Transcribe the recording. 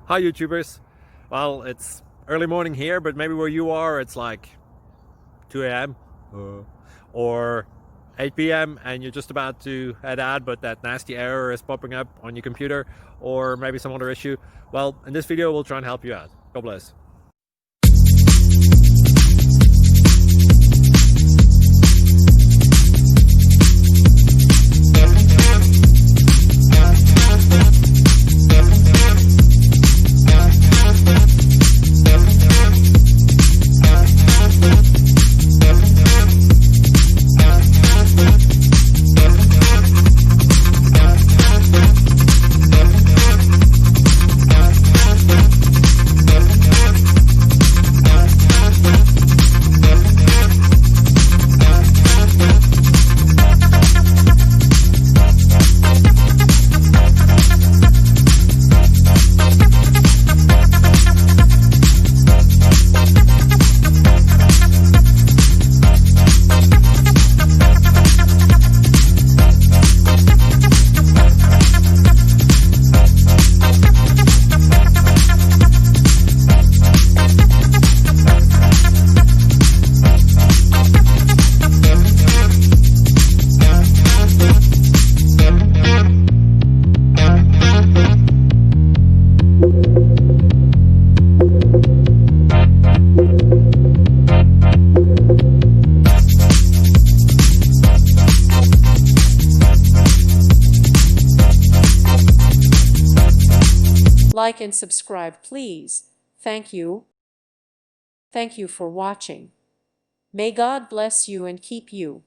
Hi YouTubers. Well, it's early morning here, but maybe where you are it's like 2 a.m. or 8 p.m. and you're just about to head out, but that nasty error is popping up on your computer, or maybe some other issue. Well, in this video we'll try and help you out. God bless. Like and subscribe, please. Thank you. Thank you for watching. May God bless you and keep you.